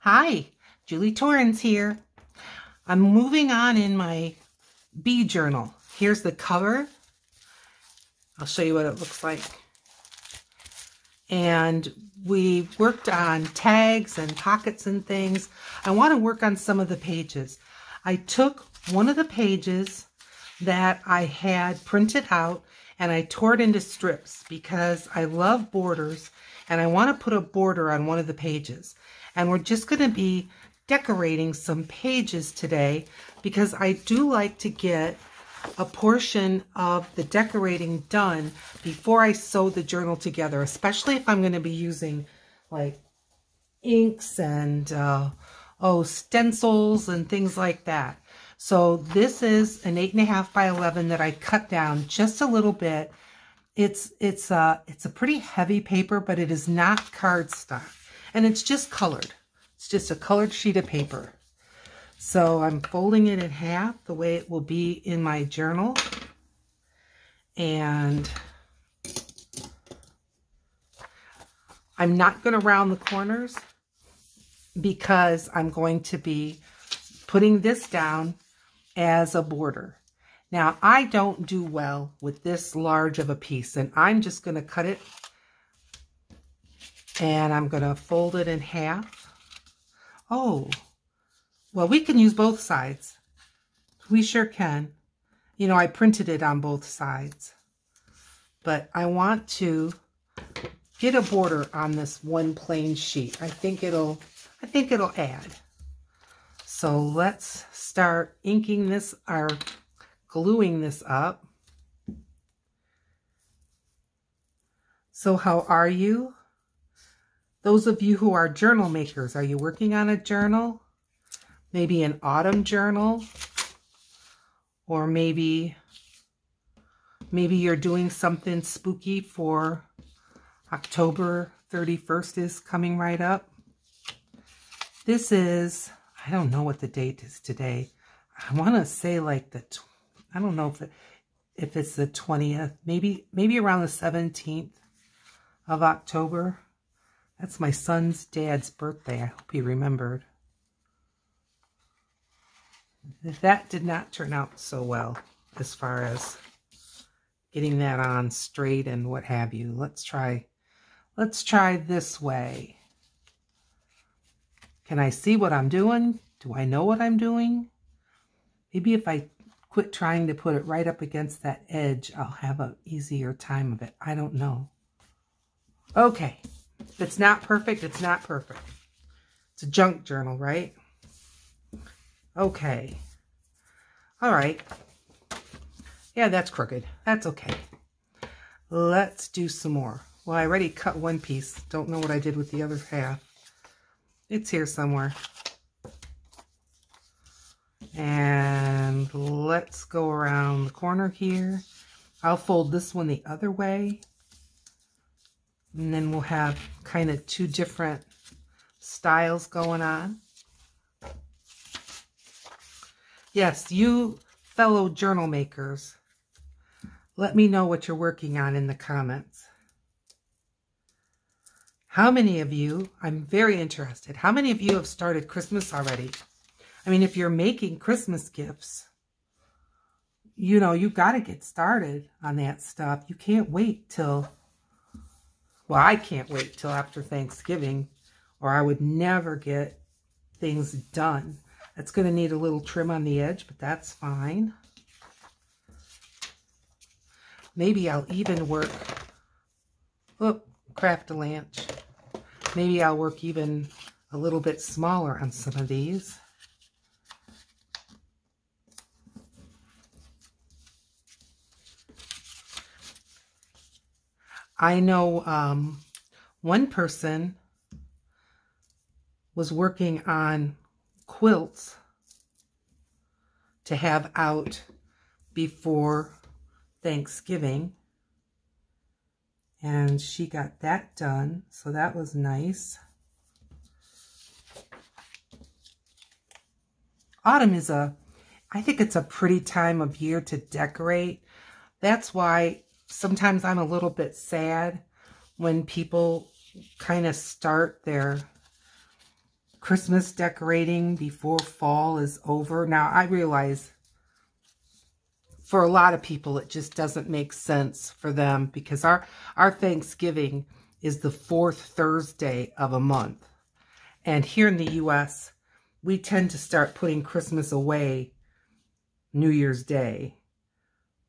Hi, Julie Torrens here. I'm moving on in my bead journal. Here's the cover. I'll show you what it looks like. And we worked on tags and pockets and things. I want to work on some of the pages. I took one of the pages that I had printed out and I tore it into strips because I love borders and I want to put a border on one of the pages. And we're just going to be decorating some pages today because I do like to get a portion of the decorating done before I sew the journal together, especially if I'm going to be using like inks and stencils and things like that. So this is an 8.5 by 11 that I cut down just a little bit. It's a pretty heavy paper, but it is not cardstock, and it's just colored. It's just a colored sheet of paper. So I'm folding it in half the way it will be in my journal. And I'm not going to round the corners because I'm going to be putting this down as a border. Now, I don't do well with this large of a piece, and I'm just going to cut it and I'm going to fold it in half. Oh, well, we can use both sides. We sure can. You know, I printed it on both sides. But I want to get a border on this one plain sheet. I think it'll add. So let's start inking this or gluing this up. So how are you? Those of you who are journal makers, are you working on a journal? Maybe an autumn journal, or maybe you're doing something spooky for October 31st is coming right up. This is, I don't know what the date is today. I want to say like I don't know if it's the 20th, maybe around the 17th of October. That's my son's dad's birthday. I hope he remembered. That did not turn out so well as far as getting that on straight and what have you. Let's try this way. Can I see what I'm doing? Do I know what I'm doing? Maybe if I quit trying to put it right up against that edge, I'll have an easier time of it. I don't know. Okay. If it's not perfect, it's not perfect. It's a junk journal, right? Okay. All right. Yeah, that's crooked. That's okay. Let's do some more. Well, I already cut one piece. Don't know what I did with the other half. It's here somewhere. And let's go around the corner here. I'll fold this one the other way. And then we'll have kind of two different styles going on. Yes, you fellow journal makers, let me know what you're working on in the comments. How many of you, I'm very interested, how many of you have started Christmas already? I mean, if you're making Christmas gifts, you know, you've got to get started on that stuff. You can't wait till, well, I can't wait till after Thanksgiving, or I would never get things done. It's going to need a little trim on the edge, but that's fine. Maybe I'll even work, craft-a-lanch. Maybe I'll work even a little bit smaller on some of these. I know one person was working on quilts to have out before Thanksgiving, and she got that done, so that was nice. Autumn is I think it's a pretty time of year to decorate. That's why sometimes I'm a little bit sad when people kind of start their Christmas decorating before fall is over. Now, I realize for a lot of people, it just doesn't make sense for them because our Thanksgiving is the 4th Thursday of a month. And here in the U.S., we tend to start putting Christmas away New Year's Day.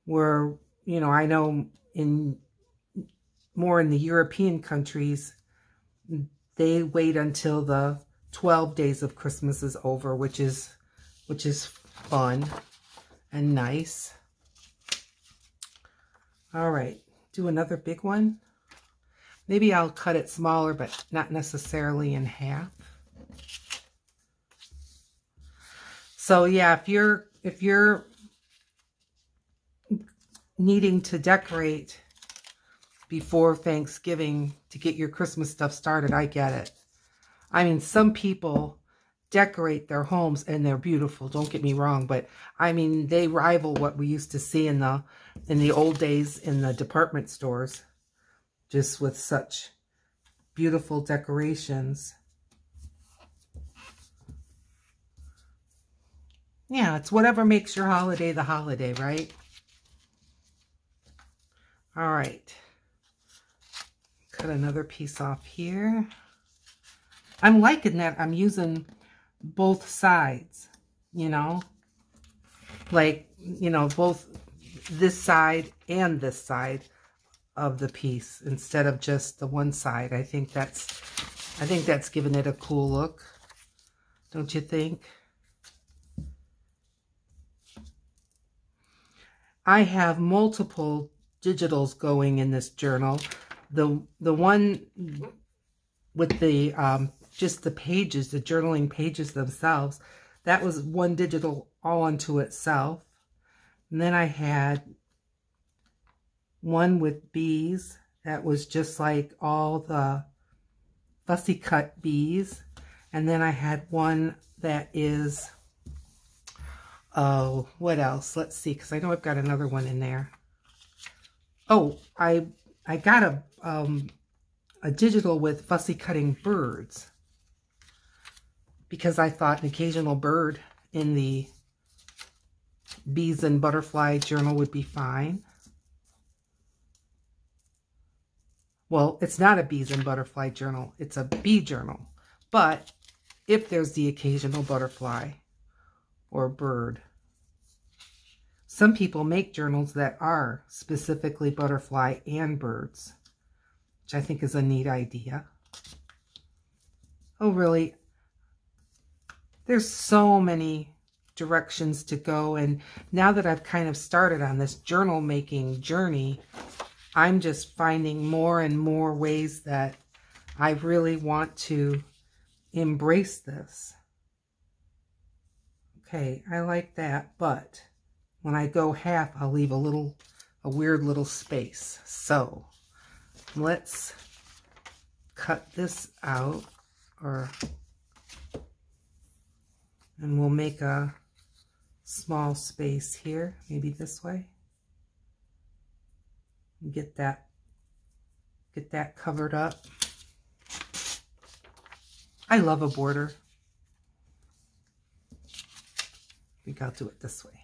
Where, you know, I know more in the European countries, they wait until the 12 days of Christmas is over, which is fun and nice. All right, do another big one. Maybe I'll cut it smaller, but not necessarily in half. So yeah, if you're needing to decorate before Thanksgiving to get your Christmas stuff started, I get it. I mean, some people decorate their homes and they're beautiful, don't get me wrong, but I mean, they rival what we used to see in the old days in the department stores, just with such beautiful decorations. Yeah, it's whatever makes your holiday the holiday, right? All right. Cut another piece off here. I'm liking that I'm using both sides, you know? Like, you know, both this side and this side of the piece instead of just the one side. I think that's giving it a cool look. Don't you think? I have multiple digitals going in this journal. The one with the just the pages, the journaling pages themselves, that was one digital all unto itself. And then I had one with bees that was just like all the fussy cut bees. And then I had one that is, oh, what else? Let's see, because I know I've got another one in there. Oh, I got a digital with fussy cutting birds because I thought an occasional bird in the bees and butterfly journal would be fine. Well, it's not a bees and butterfly journal. It's a bee journal. But if there's the occasional butterfly or bird. Some people make journals that are specifically butterfly and birds, which I think is a neat idea. Oh, really? There's so many directions to go, and now that I've kind of started on this journal making journey, I'm just finding more and more ways that I really want to embrace this. Okay, I like that, but when I go half, I'll leave a weird little space. So let's cut this out, and we'll make a small space here, maybe this way. Get that covered up. I love a border. I think I'll do it this way.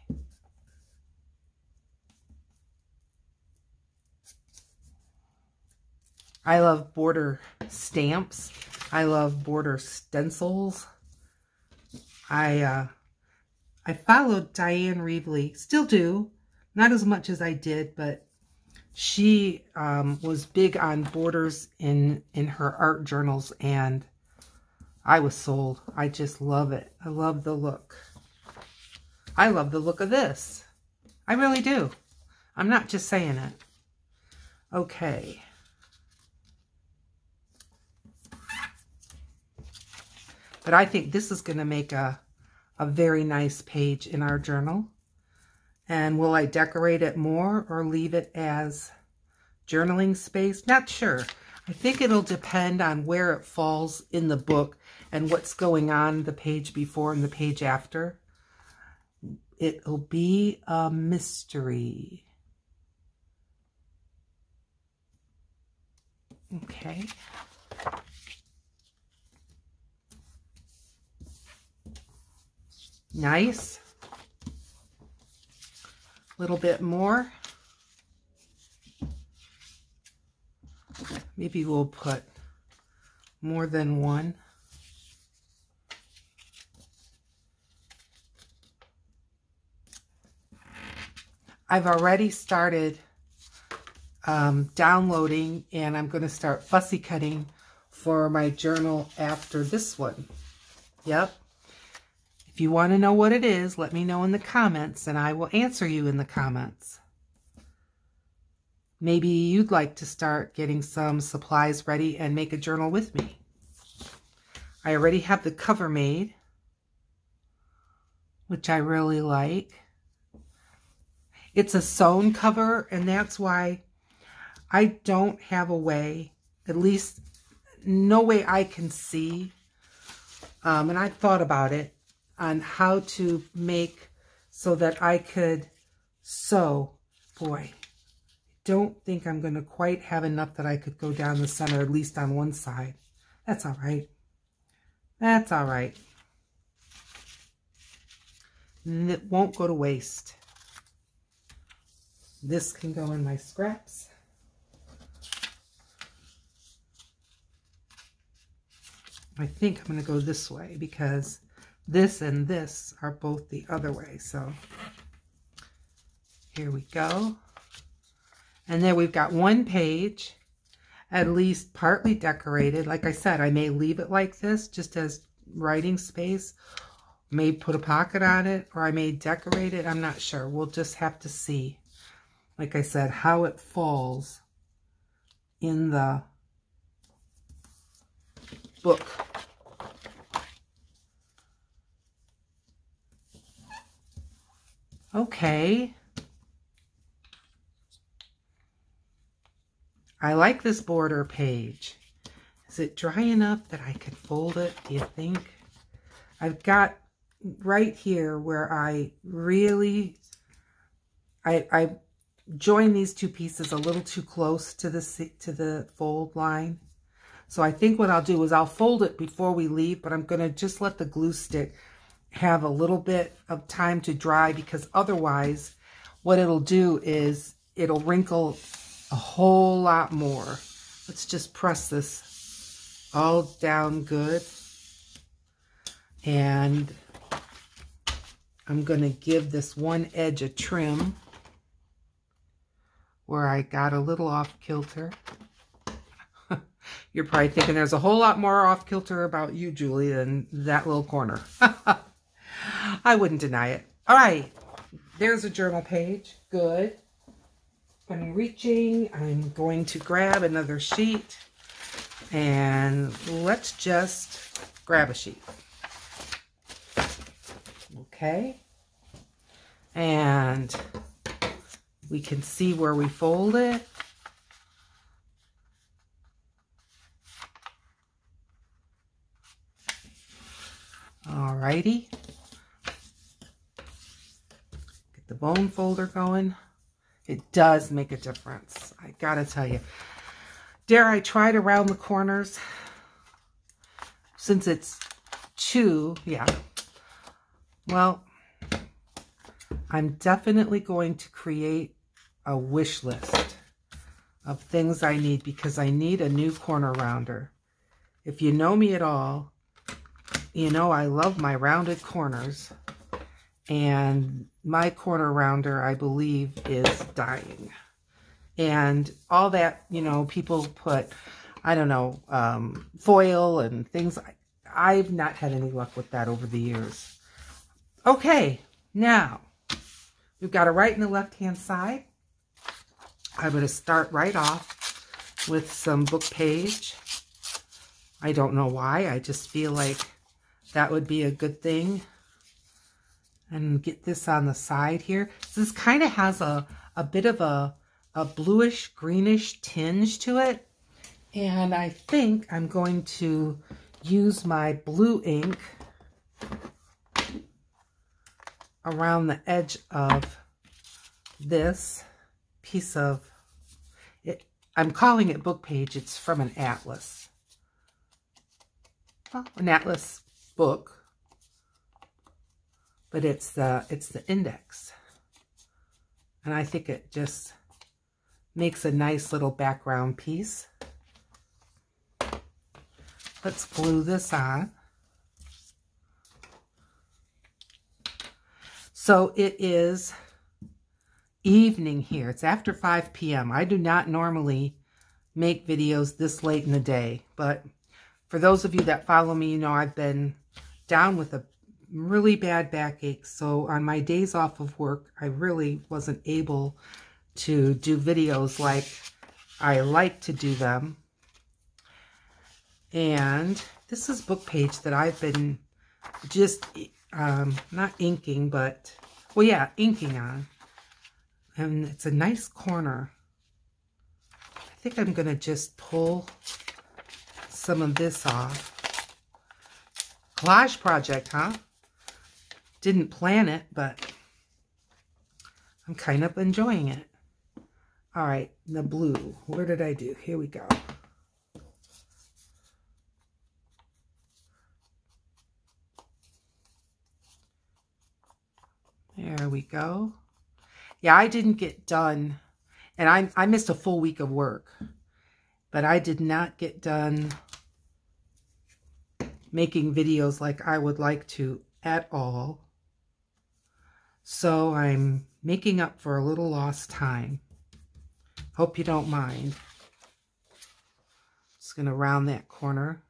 I love border stamps. I love border stencils. I followed Diane Reevely, still do, not as much as I did, but she was big on borders in her art journals, and I was sold. I just love it. I love the look. I love the look of this. I really do. I'm not just saying it. Okay. But I think this is going to make a very nice page in our journal. And will I decorate it more or leave it as journaling space? Not sure. I think it'll depend on where it falls in the book and what's going on the page before and the page after. It'll be a mystery. Okay. Nice. A little bit more. Maybe we'll put more than one. I've already started downloading, and I'm going to start fussy cutting for my journal after this one. Yep. If you want to know what it is, let me know in the comments, and I will answer you in the comments. Maybe you'd like to start getting some supplies ready and make a journal with me. I already have the cover made, which I really like. It's a sewn cover, and that's why I don't have a way, at least no way I can see, and I thought about it, on how to make so that I could sew. Boy, don't think I'm going to quite have enough that I could go down the center, at least on one side. That's all right. That's all right. And it won't go to waste. This can go in my scraps. I think I'm going to go this way because this and this are both the other way. So here we go. And then we've got one page, at least partly decorated. Like I said, I may leave it like this just as writing space. May put a pocket on it, or I may decorate it. I'm not sure. We'll just have to see, like I said, how it falls in the book. Okay. I like this border page. Is it dry enough that I could fold it, do you think? I've got right here where I really, I joined these two pieces a little too close to the fold line. So I think what I'll do is I'll fold it before we leave, but I'm going to just let the glue stick have a little bit of time to dry, because otherwise what it'll do is it'll wrinkle a whole lot more. Let's just press this all down good. And I'm going to give this one edge a trim where I got a little off kilter. You're probably thinking there's a whole lot more off kilter about you, Julie, than that little corner. I wouldn't deny it. All right, there's a journal page. Good. I'm reaching. I'm going to grab another sheet, and let's just grab a sheet. Okay. And we can see where we fold it. Alrighty. Get the bone folder going. It does make a difference, I gotta tell you. Dare I try to round the corners? Since it's two, yeah. Well, I'm definitely going to create a wish list of things I need, because I need a new corner rounder. If you know me at all, you know I love my rounded corners, and my corner rounder, I believe, is dying. And all that, you know, people put, I don't know, foil and things. I've not had any luck with that over the years. Okay, now we've got a right and a left-hand side. I'm going to start right off with some book page. I don't know why. I just feel like that would be a good thing. And get this on the side here. So this kind of has a bit of a bluish greenish tinge to it. And I think I'm going to use my blue ink around the edge of this piece of it. I'm calling it book page. It's from an atlas. Well, an atlas book. but it's the index. And I think it just makes a nice little background piece. Let's glue this on. So it is evening here. It's after 5 p.m. I do not normally make videos this late in the day, but for those of you that follow me, you know I've been down with a really bad backache. So on my days off of work, I really wasn't able to do videos like I like to do them. And this is book page that I've been just not inking, but, well, yeah, inking on. And it's a nice corner. I think I'm going to just pull some of this off. Collage project, huh? Didn't plan it, but I'm kind of enjoying it. All right, the blue. Where did I do? Here we go. There we go. Yeah, I didn't get done, and I missed a full week of work, but I did not get done making videos like I would like to at all. So I'm making up for a little lost time. Hope you don't mind. Just going to round that corner.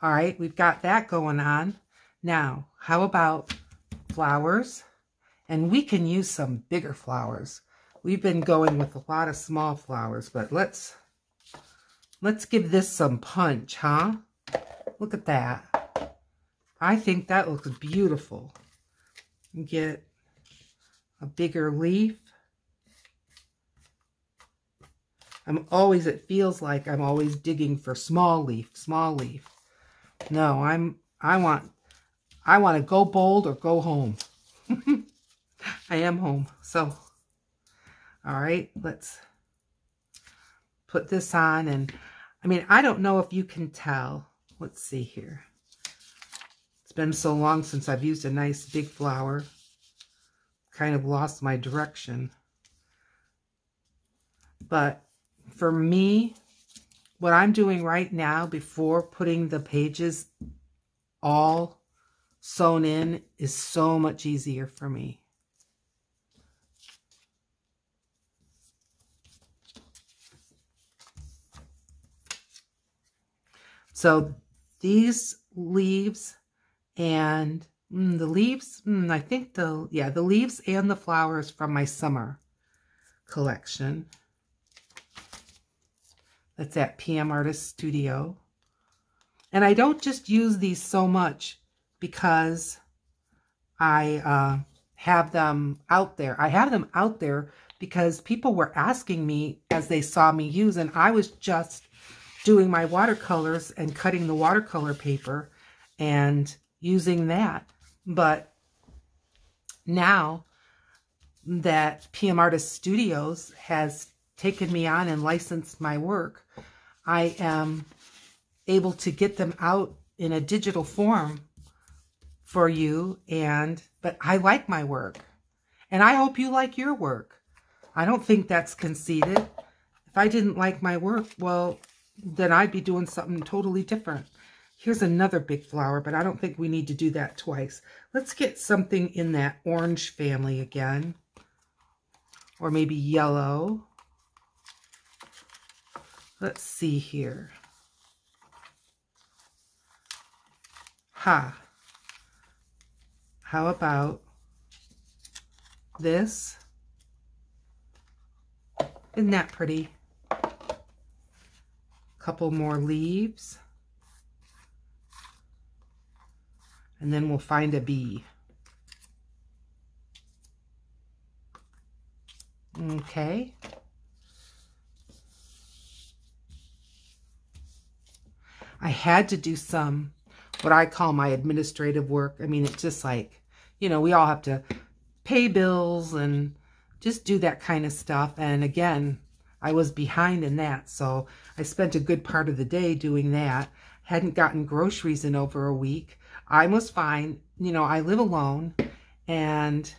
All right, we've got that going on. Now, how about flowers? And we can use some bigger flowers. We've been going with a lot of small flowers, but let's give this some punch, huh? Look at that. I think that looks beautiful. Get a bigger leaf. It feels like I'm always digging for small leaf, small leaf. No, I want to go bold or go home. I am home. So, all right, let's put this on. And I mean, I don't know if you can tell. Let's see here. It's been so long since I've used a nice big flower. Kind of lost my direction. But for me, what I'm doing right now before putting the pages all sewn in is so much easier for me. So these leaves and the leaves, I think the leaves and the flowers from my summer collection. That's at PM Artist Studio. And I don't just use these so much because I have them out there. I have them out there because people were asking me as they saw me use, and I was just doing my watercolors and cutting the watercolor paper and using that. But now that PM Artist Studios has taken me on and licensed my work, I am able to get them out in a digital form for you. But I like my work, and I hope you like your work. I don't think that's conceited. If I didn't like my work, well, then I'd be doing something totally different. Here's another big flower, but I don't think we need to do that twice. Let's get something in that orange family again, or maybe yellow. Let's see here. How about this? Isn't that pretty? Couple more leaves. And then we'll find a bee. Okay. I had to do some, what I call my administrative work. I mean, it's just like, you know, we all have to pay bills and just do that kind of stuff. And again, I was behind in that. So I spent a good part of the day doing that. hadn't gotten groceries in over a week. I was fine. You know, I live alone, and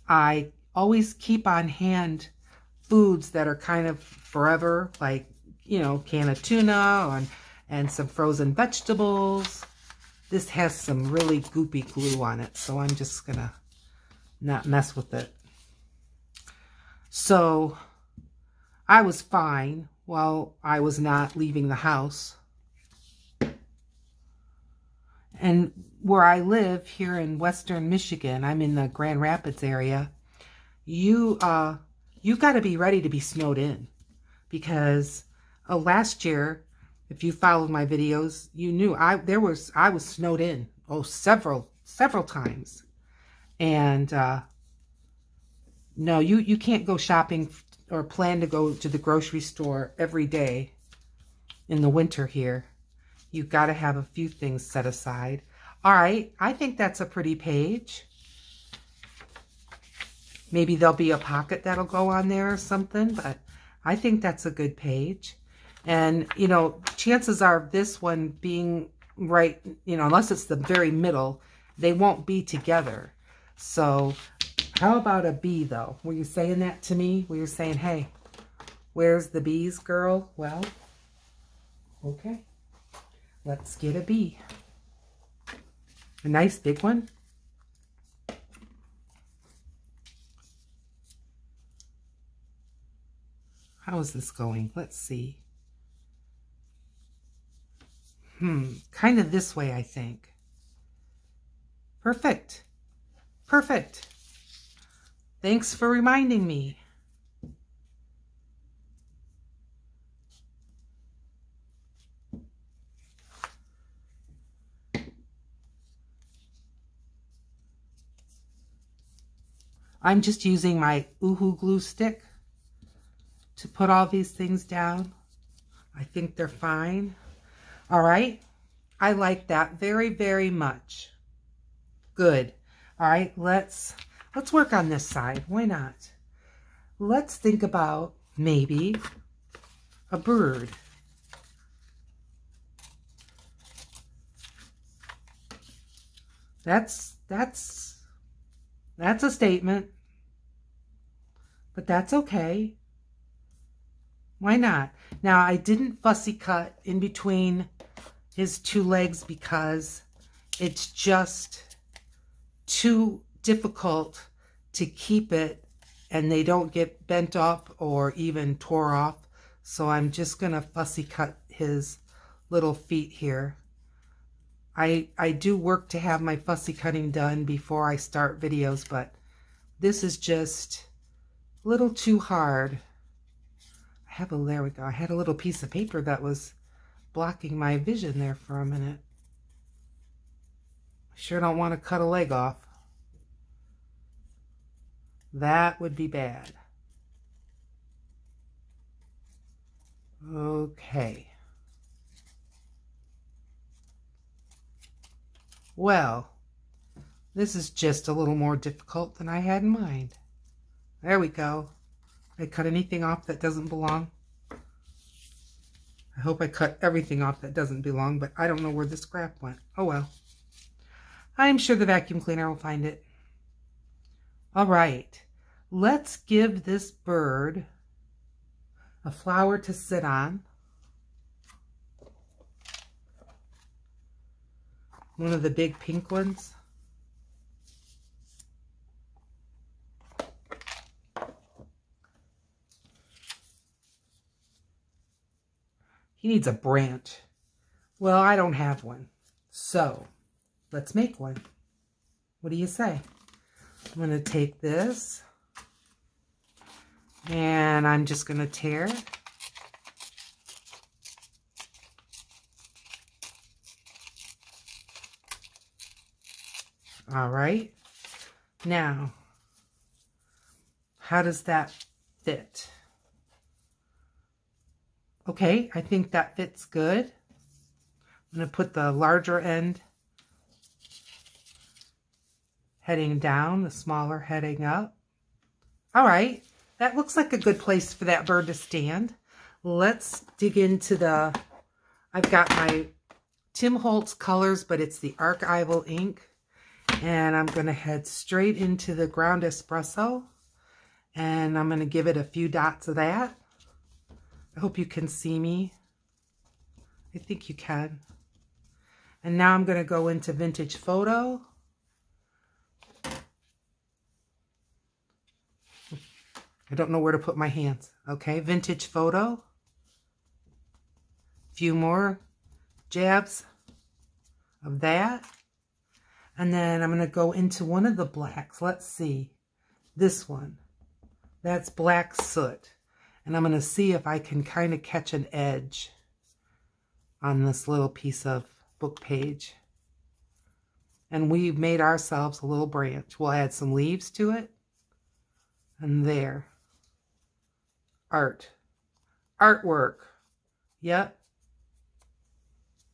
I always keep on hand foods that are kind of forever, like, you know, can of tuna and some frozen vegetables. This has some really goopy glue on it, so I'm just gonna not mess with it. So I was fine while I was not leaving the house. And where I live here in Western Michigan, I'm in the Grand Rapids area, you've got to be ready to be snowed in, because last year, if you followed my videos, you knew I was snowed in several times. And no, you can't go shopping or plan to go to the grocery store every day in the winter here. You've got to have a few things set aside. All right, I think that's a pretty page. Maybe there'll be a pocket that'll go on there or something, but I think that's a good page. And, you know, chances are this one being right, you know, unless it's the very middle, they won't be together. So how about a B, though? Were you saying that to me? Were you saying, hey, where's the B's, girl? Well, okay. Let's get a B. A nice big one. How is this going? Let's see. Kind of this way, I think. Perfect. Perfect. Thanks for reminding me. I'm just using my Oohoo glue stick to put all these things down. I think they're fine. All right. I like that very, very much. Good. All right. Let's work on this side. Why not? Let's think about maybe a bird. That's a statement, but that's okay. Why not? Now, I didn't fussy cut in between his two legs because it's just too difficult to keep it and they don't get bent up or even tore off. So I'm just going to fussy cut his little feet here. I do work to have my fussy cutting done before I start videos, but this is just a little too hard. There we go. I had a little piece of paper that was blocking my vision there for a minute. I sure don't want to cut a leg off. That would be bad. Okay. Well, this is just a little more difficult than I had in mind. There we go. Did I cut anything off that doesn't belong? I hope I cut everything off that doesn't belong, but I don't know where the scrap went. Oh well. I'm sure the vacuum cleaner will find it. All right. Let's give this bird a flower to sit on. One of the big pink ones. He needs a branch. Well, I don't have one. So, let's make one. What do you say? I'm going to take this. And I'm just going to tear. All right. Now, how does that fit? Okay, I think that fits good. I'm going to put the larger end heading down, the smaller heading up. All right, that looks like a good place for that bird to stand. Let's dig into the, I've got my Tim Holtz colors, but it's the archival ink. And I'm going to head straight into the ground espresso. And I'm going to give it a few dots of that. I hope you can see me. I think you can. And now I'm going to go into Vintage Photo. I don't know where to put my hands. Okay, Vintage Photo. A few more jabs of that. And then I'm going to go into one of the blacks. Let's see. This one. That's Black Soot. And I'm going to see if I can kind of catch an edge on this little piece of book page. And we've made ourselves a little branch. We'll add some leaves to it. And there. Art. Artwork. Yep.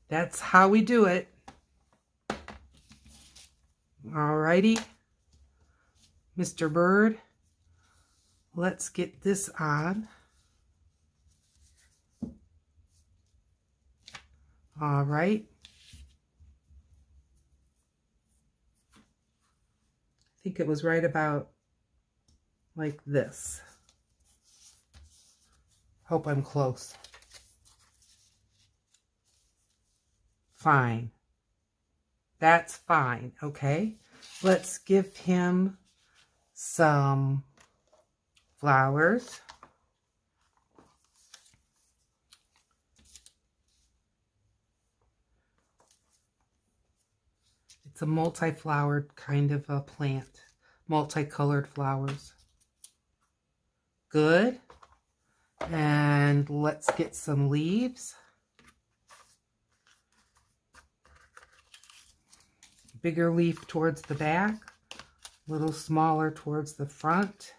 That's how we do it. Alrighty. Mr. Bird. Let's get this on. All right. I think it was right about like this. Hope I'm close. Fine. That's fine, okay? Let's give him some flowers. It's a multi-flowered kind of a plant. Multicolored flowers. Good. And let's get some leaves. Bigger leaf towards the back. A little smaller towards the front.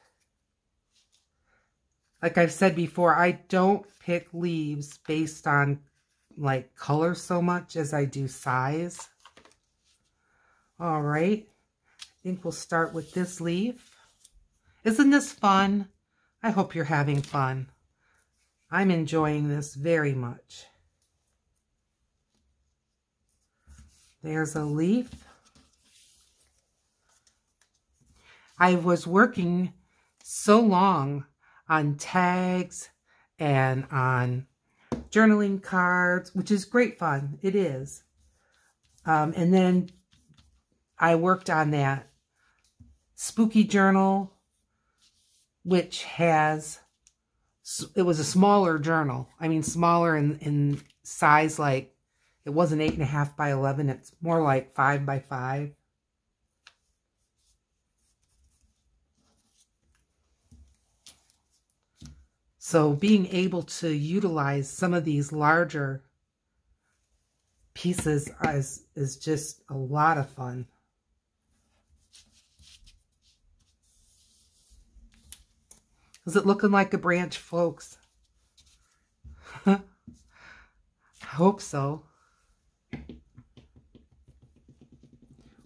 Like I've said before, I don't pick leaves based on like color so much as I do size. All right, I think we'll start with this leaf. Isn't this fun? I hope you're having fun. I'm enjoying this very much. There's a leaf. I was working so long on tags and on journaling cards, which is great fun. It is. And then I worked on that spooky journal, which has, it was a smaller journal. I mean, smaller in size, like it wasn't 8.5 by 11. It's more like 5 by 5. So being able to utilize some of these larger pieces is just a lot of fun. Is it looking like a branch, folks? I hope so.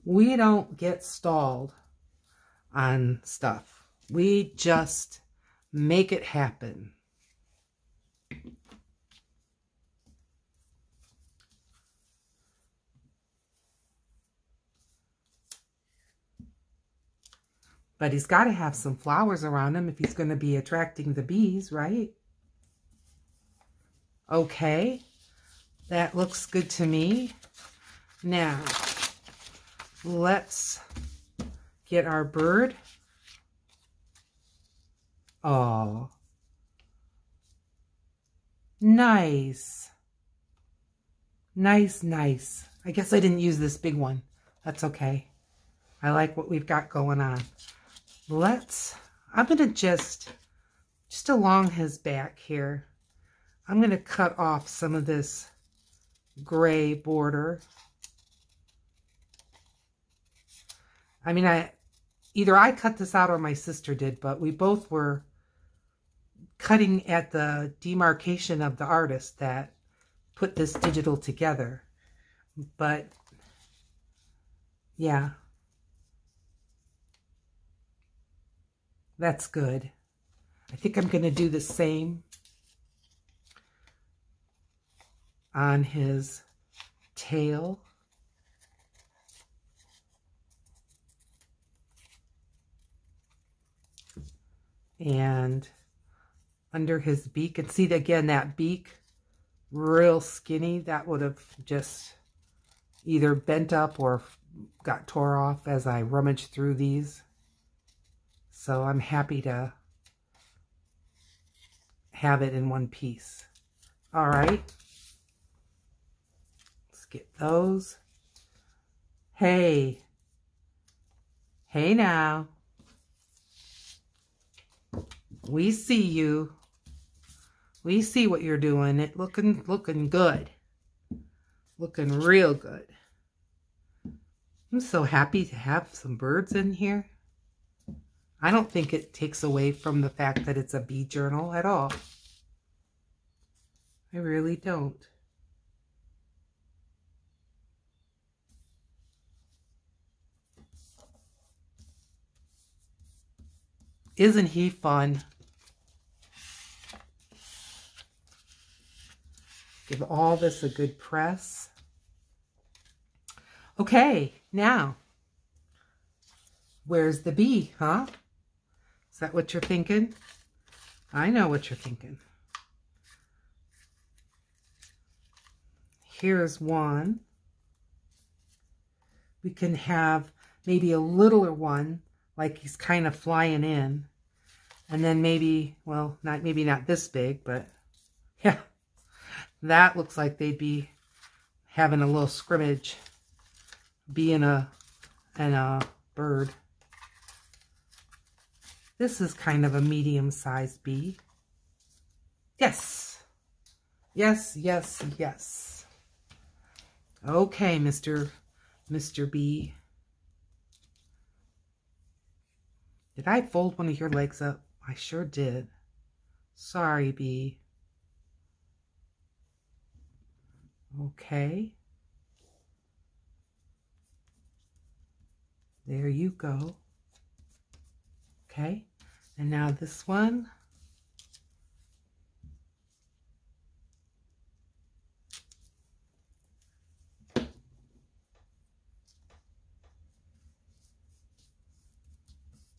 We don't get stalled on stuff. We just make it happen. But he's got to have some flowers around him if he's going to be attracting the bees, right? Okay, that looks good to me. Now, let's get our bird. Oh, nice. Nice, nice. I guess I didn't use this big one. That's okay. I like what we've got going on. I'm going to just along his back here, I'm going to cut off some of this gray border. I mean, either I cut this out or my sister did, but we both were cutting at the demarcation of the artist that put this digital together. But yeah. That's good. I think I'm going to do the same on his tail. And under his beak. And see, again, that beak, real skinny. That would have just either bent up or got tore off as I rummaged through these. So I'm happy to have it in one piece. All right. Let's get those. Hey. Hey now. We see you. We see what you're doing. It looking good. Looking real good. I'm so happy to have some birds in here. I don't think it takes away from the fact that it's a bee journal at all. I really don't. Isn't he fun? Give all this a good press. Okay, now, where's the bee, huh? Is that what you're thinking? I know what you're thinking. Here's one. We can have maybe a littler one, like he's kind of flying in. And then maybe, well, maybe not this big, but yeah, that looks like they'd be having a little scrimmage, being a bird. This is kind of a medium-sized bee. Yes. Yes, yes, yes. Okay, Mr. Bee. Did I fold one of your legs up? I sure did. Sorry, bee. Okay. There you go. Okay. And now this one.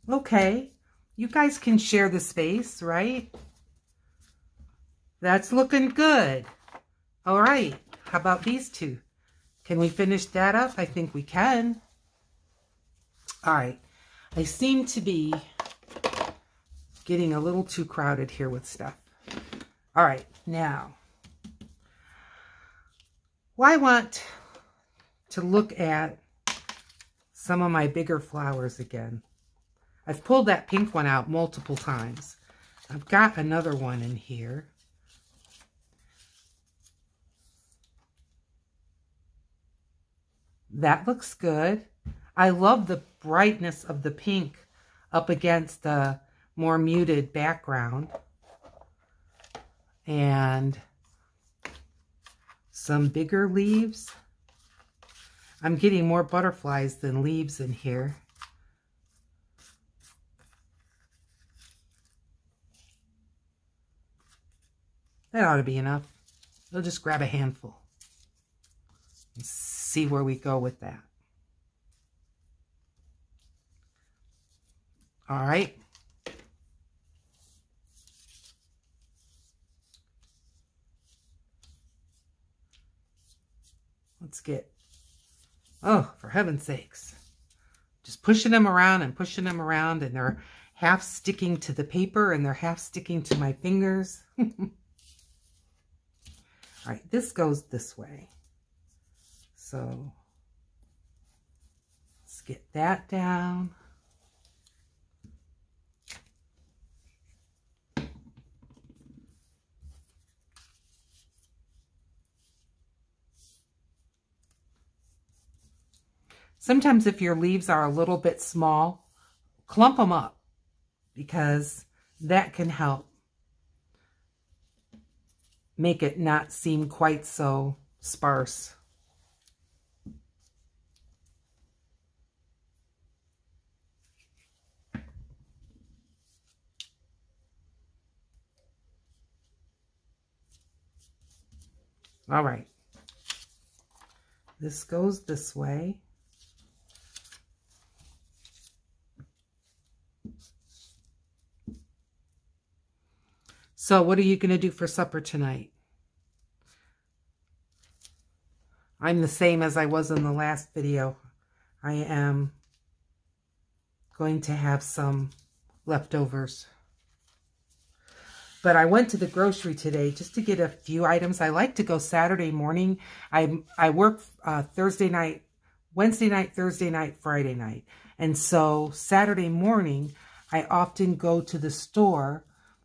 Okay. You guys can share the space, right? That's looking good. All right. How about these two? Can we finish that up? I think we can. All right. I seem to be getting a little too crowded here with stuff. All right. Now, I want to look at some of my bigger flowers again. I've pulled that pink one out multiple times. I've got another one in here. That looks good. I love the brightness of the pink up against the more muted background. And some bigger leaves. I'm getting more butterflies than leaves in here. That ought to be enough. We'll just grab a handful and see where we go with that. All right. Let's get, oh, for heaven's sakes. Just pushing them around, and they're half sticking to the paper and they're half sticking to my fingers. All right, this goes this way. So let's get that down. Sometimes if your leaves are a little bit small, clump them up, because that can help make it not seem quite so sparse. All right. This goes this way. So what are you going to do for supper tonight? I'm the same as I was in the last video. I am going to have some leftovers. But I went to the grocery today just to get a few items. I like to go Saturday morning. I work Thursday night, Wednesday night, Thursday night, Friday night. And so Saturday morning, I often go to the store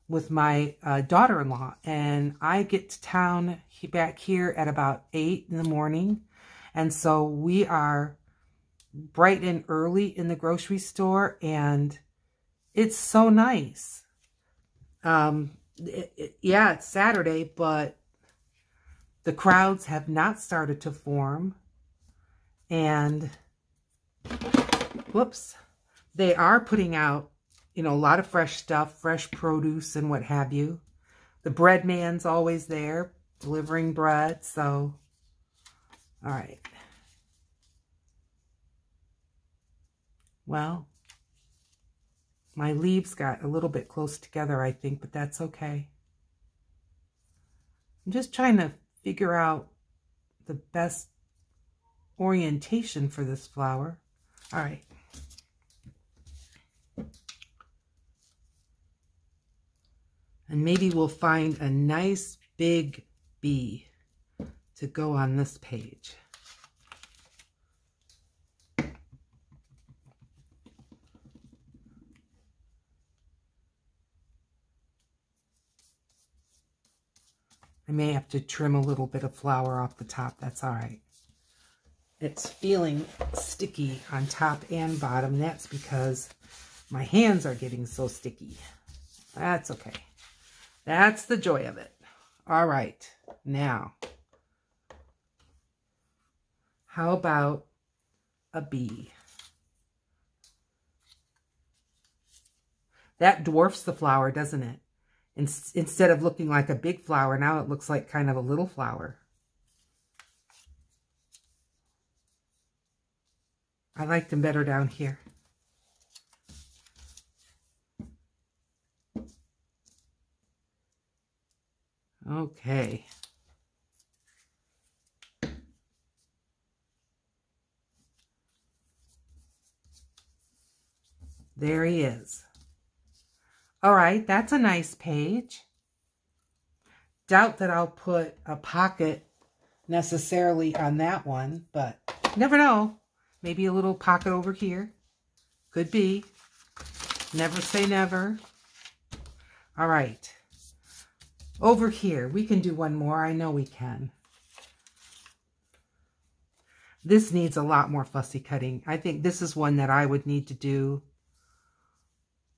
with my daughter-in-law. And I get to town back here at about 8 in the morning. And so we are bright and early in the grocery store. And it's so nice. Yeah, it's Saturday, but the crowds have not started to form. And, whoops, they are putting out, you know, a lot of fresh stuff, fresh produce and what have you. The bread man's always there delivering bread. So, all right. Well, my leaves got a little bit close together, I think, but that's okay. I'm just trying to figure out the best orientation for this flower. All right. And maybe we'll find a nice big bee to go on this page. I may have to trim a little bit of flower off the top. That's all right. It's feeling sticky on top and bottom. That's because my hands are getting so sticky. That's okay. That's the joy of it. All right. Now, how about a bee? That dwarfs the flower, doesn't it? Instead of looking like a big flower, now it looks like kind of a little flower. I like them better down here. Okay. There he is. All right, that's a nice page. Doubt that I'll put a pocket necessarily on that one, but never know. Maybe a little pocket over here. Could be. Never say never. All right. Over here, we can do one more. I know we can. This needs a lot more fussy cutting. I think this is one that I would need to do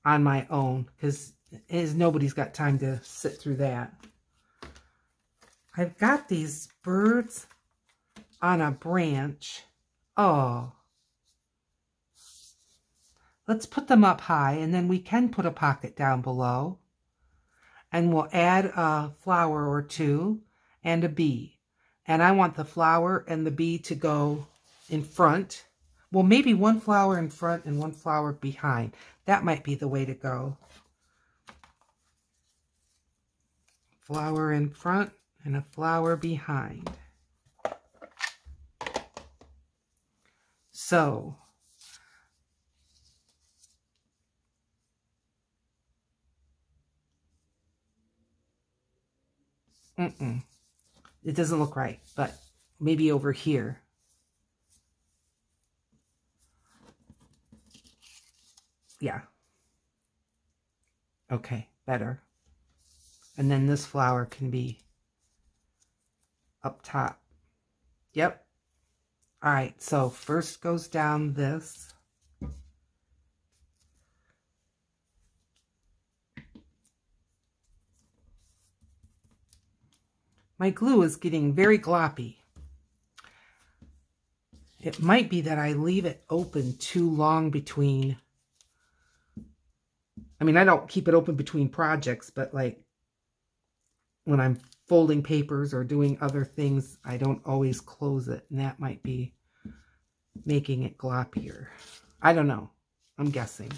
on my own, because nobody's got time to sit through that. I've got these birds on a branch. Oh. Let's put them up high, and then we can put a pocket down below. And we'll add a flower or two and a bee. And I want the flower and the bee to go in front. Well, maybe one flower in front and one flower behind. That might be the way to go. Flower in front and a flower behind. So, it doesn't look right, but maybe over here. Yeah. Okay, better. And then this flower can be up top. Yep. All right, so first goes down this. My glue is getting very gloppy. It might be that I leave it open too long between. I mean, I don't keep it open between projects, but like when I'm folding papers or doing other things, I don't always close it, and that might be making it gloppier. I don't know. I'm guessing.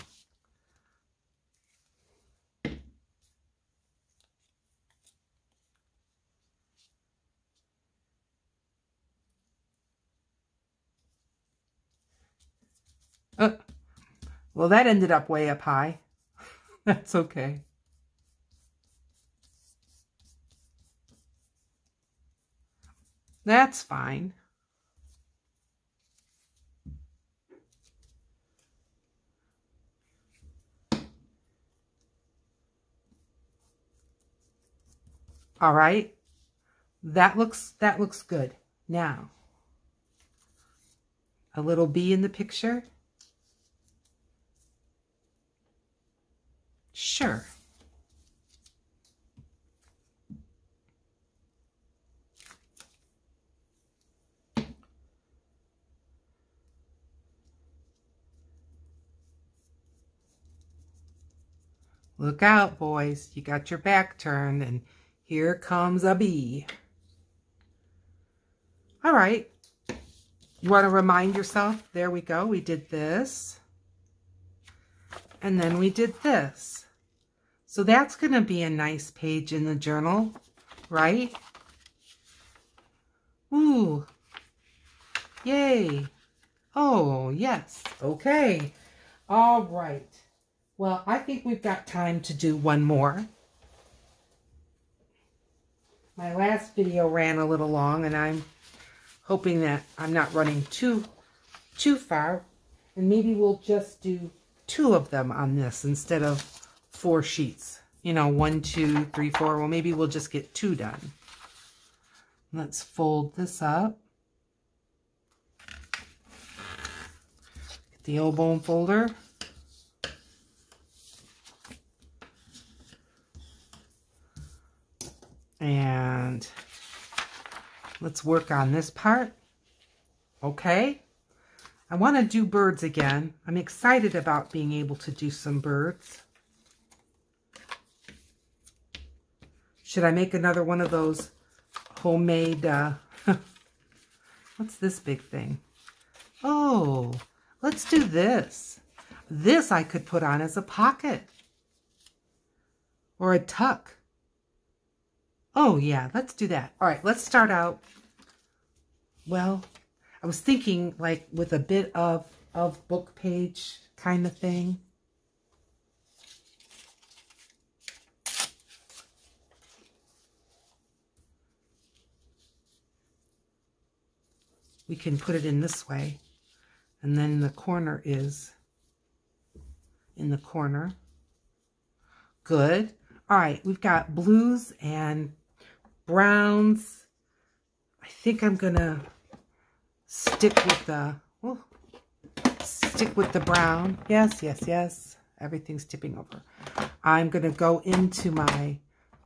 Well, that ended up way up high. That's okay. That's fine. All right. That looks good. Now, a little bee in the picture. Sure. Look out, boys. You got your back turned, and here comes a bee. All right. You want to remind yourself, there we go. We did this. And then we did this. So that's going to be a nice page in the journal, right? Ooh. Yay. Oh, yes. Okay. All right. Well, I think we've got time to do one more. My last video ran a little long, and I'm hoping that I'm not running too far. And maybe we'll just do 2 of them on this instead of 4 sheets. You know, 1, 2, 3, 4. Well, maybe we'll just get 2 done. Let's fold this up. Get the old bone folder. And let's work on this part. Okay. I want to do birds again. I'm excited about being able to do some birds. Should I make another one of those homemade, what's this big thing? Oh, let's do this. This I could put on as a pocket or a tuck. Oh yeah, let's do that. All right, let's start out. Well, I was thinking like with a bit of book page kind of thing. We can put it in this way, and then the corner is in the corner. Good. All right, we've got blues and browns. I think I'm gonna stick with the brown. Yes, yes, yes. Everything's tipping over. I'm gonna go into my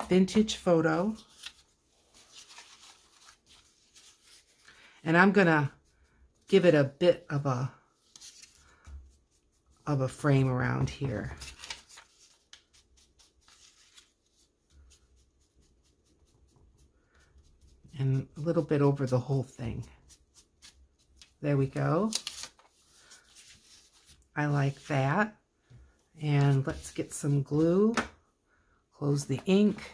vintage photo. And I'm gonna give it a bit of a frame around here. And a little bit over the whole thing. There we go. I like that. And let's get some glue. Close the ink.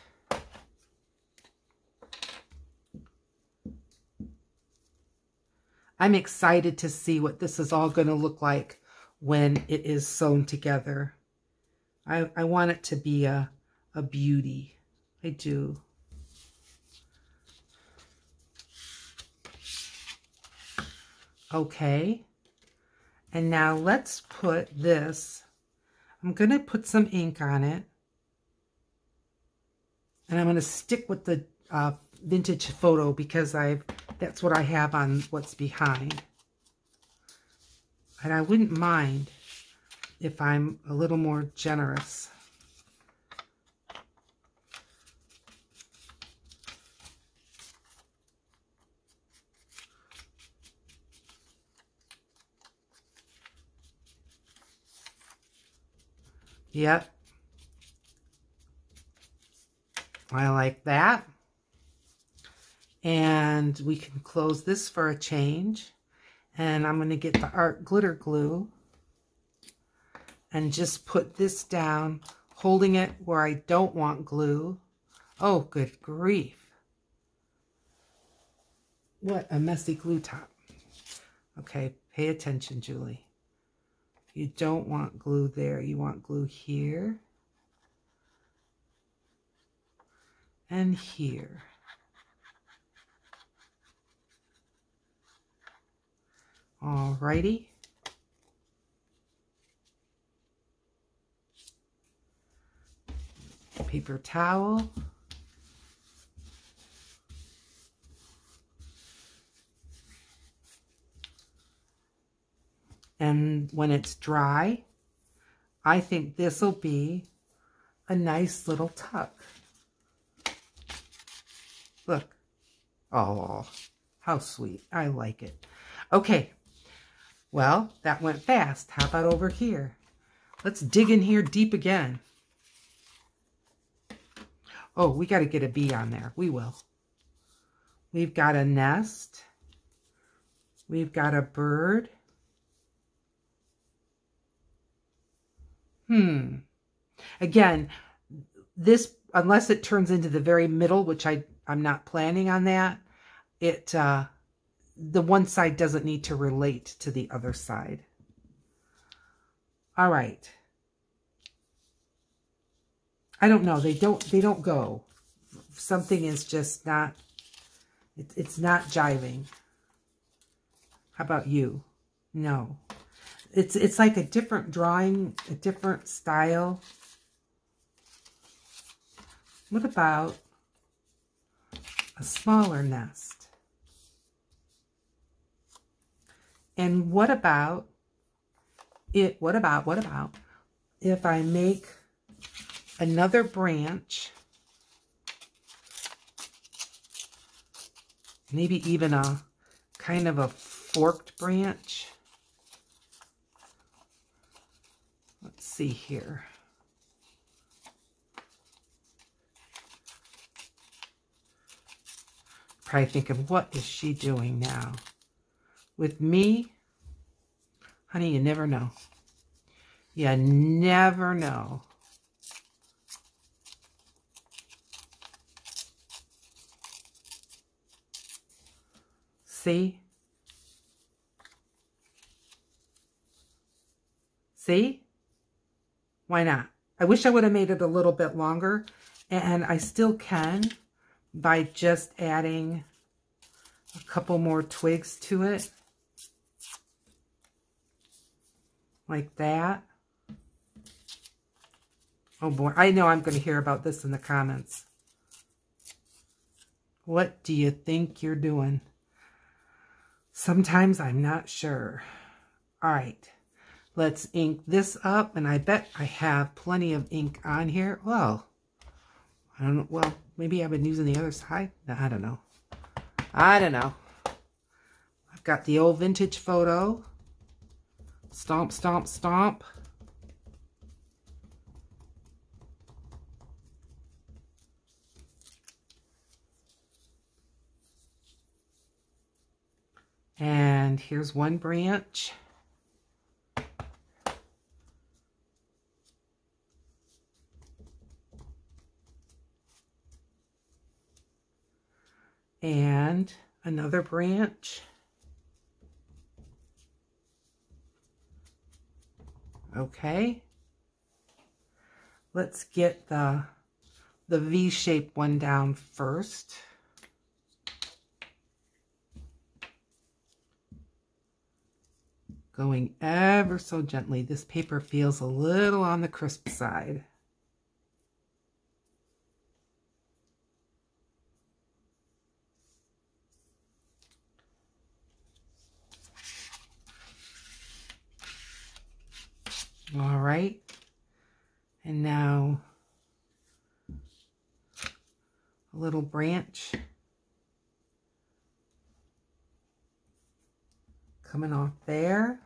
I'm excited to see what this is all going to look like when it is sewn together. I want it to be a beauty. I do. Okay. And now let's put this. I'm going to put some ink on it. And I'm going to stick with the vintage photo because that's what I have on what's behind. And I wouldn't mind if I'm a little more generous. Yep. I like that. And we can close this for a change. And I'm going to get the art glitter glue and just put this down, holding it where I don't want glue. Oh, good grief. What a messy glue top. Okay, pay attention, Julie. You don't want glue there. You want glue here and here. Alrighty. Paper towel. And when it's dry, I think this will be a nice little tuck. Look. Oh, how sweet. I like it. Okay. Well, that went fast. How about over here? Let's dig in here deep again. Oh, we got to get a bee on there. We will. We've got a nest. We've got a bird. Again, this, unless it turns into the very middle, which I'm not planning on that, the one side doesn't need to relate to the other side. All right. I don't know. They don't go. Something is just not, it's not jiving. How about you? No. It's like a different drawing, a different style. What about a smaller nest? And what about if I make another branch, maybe even a kind of a forked branch? Let's see here. Probably thinking, what is she doing now? With me? Honey, you never know. You never know. See? See? Why not? I wish I would have made it a little bit longer, and I still can by just adding a couple more twigs to it. Like that. Oh boy, I know I'm going to hear about this in the comments. What do you think you're doing? Sometimes I'm not sure. All right. Let's ink this up, and I bet I have plenty of ink on here. Well, I don't know. Well, maybe I've been using the other side. No, I don't know. I don't know. I've got the old vintage photo. Stomp, stomp, stomp. And here's one branch. And another branch. Okay. Let's get the V-shaped one down first. Going ever so gently. This paper feels a little on the crisp side. All right, and now a little branch coming off there,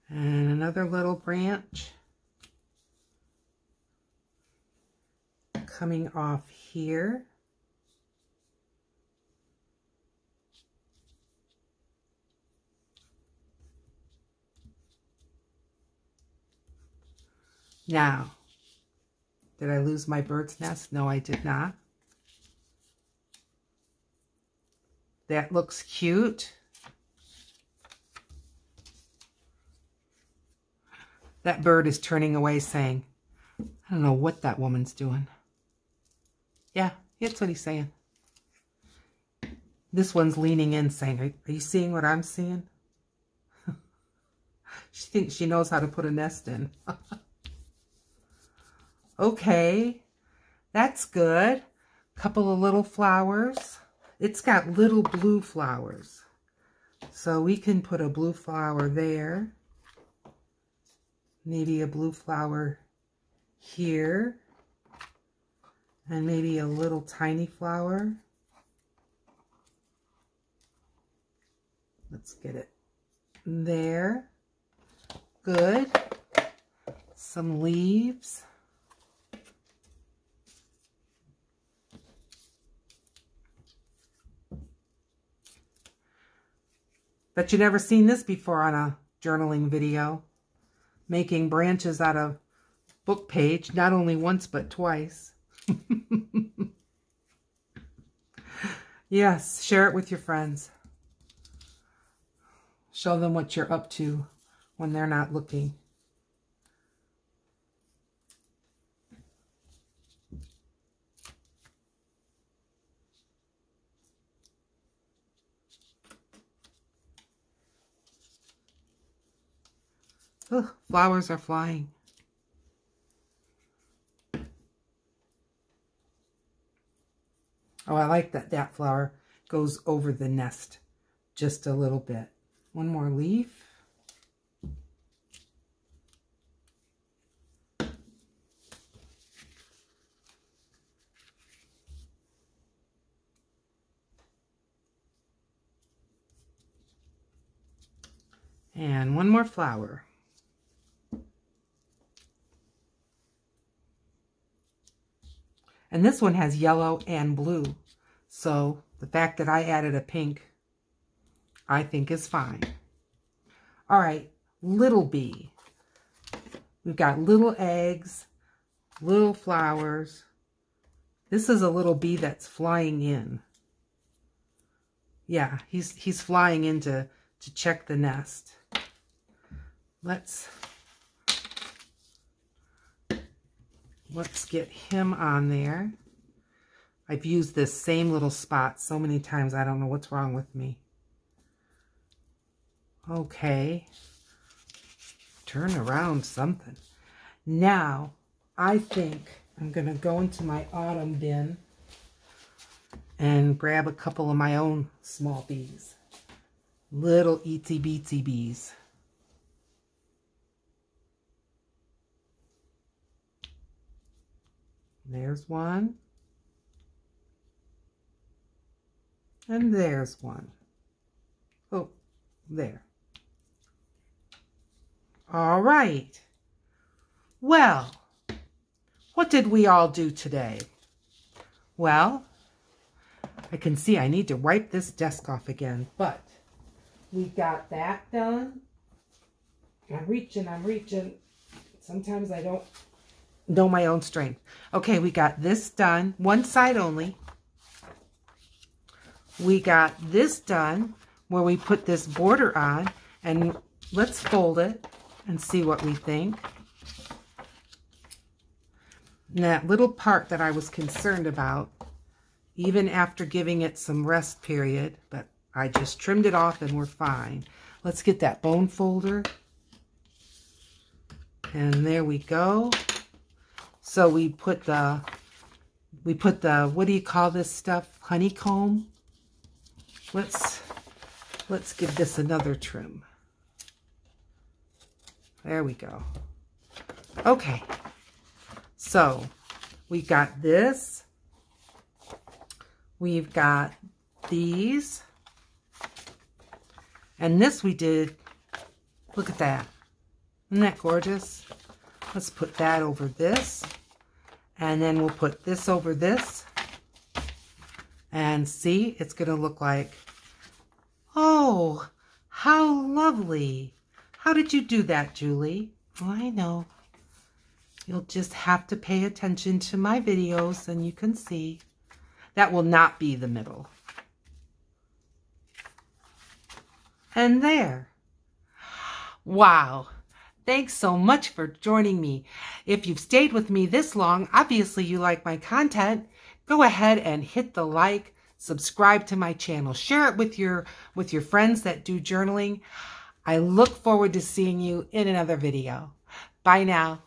and another little branch coming off here. Now, did I lose my bird's nest? No, I did not. That looks cute. That bird is turning away saying, I don't know what that woman's doing. Yeah, that's what he's saying. This one's leaning in saying, are you seeing what I'm seeing? She thinks she knows how to put a nest in. Okay, that's good. Couple of little flowers. It's got little blue flowers. So we can put a blue flower there. Maybe a blue flower here. And maybe a little tiny flower. Let's get it there. Good. Some leaves. Bet you never seen this before on a journaling video. Making branches out of book page, not only once but twice. Yes, share it with your friends. Show them what you're up to when they're not looking. Ugh, flowers are flying. Oh, I like that that flower goes over the nest just a little bit. One more leaf. And one more flower. And this one has yellow and blue. So the fact that I added a pink, I think is fine. All right, little bee. We've got little eggs, little flowers. This is a little bee that's flying in. Yeah, he's flying in to check the nest. Let's get him on there. I've used this same little spot so many times, I don't know what's wrong with me. Okay. Turn around something. Now, I think I'm going to go into my autumn bin and grab a couple of my own small bees. Little itsy bitsy bees. There's one. And there's one. Oh, there. All right. Well, what did we all do today? Well, I can see I need to wipe this desk off again, but we got that done. I'm reaching. Sometimes I don't know my own strength. Okay, we got this done. One side only. We got this done where we put this border on, and let's fold it and see what we think. And that little part that I was concerned about, even after giving it some rest period, but I just trimmed it off and we're fine. Let's get that bone folder. And there we go. So we put the, what do you call this stuff? Honeycomb. Let's give this another trim. There we go. Okay. So we got this. We've got these. And this we did, look at that. Isn't that gorgeous? Let's put that over this. And then we'll put this over this. And see, it's going to look like, oh, how lovely. How did you do that, Julie? Oh, I know. You'll just have to pay attention to my videos and you can see. That will not be the middle. And there. Wow. Thanks so much for joining me. If you've stayed with me this long, obviously you like my content. Go ahead and hit the like, subscribe to my channel, share it with your friends that do journaling. I look forward to seeing you in another video. Bye now.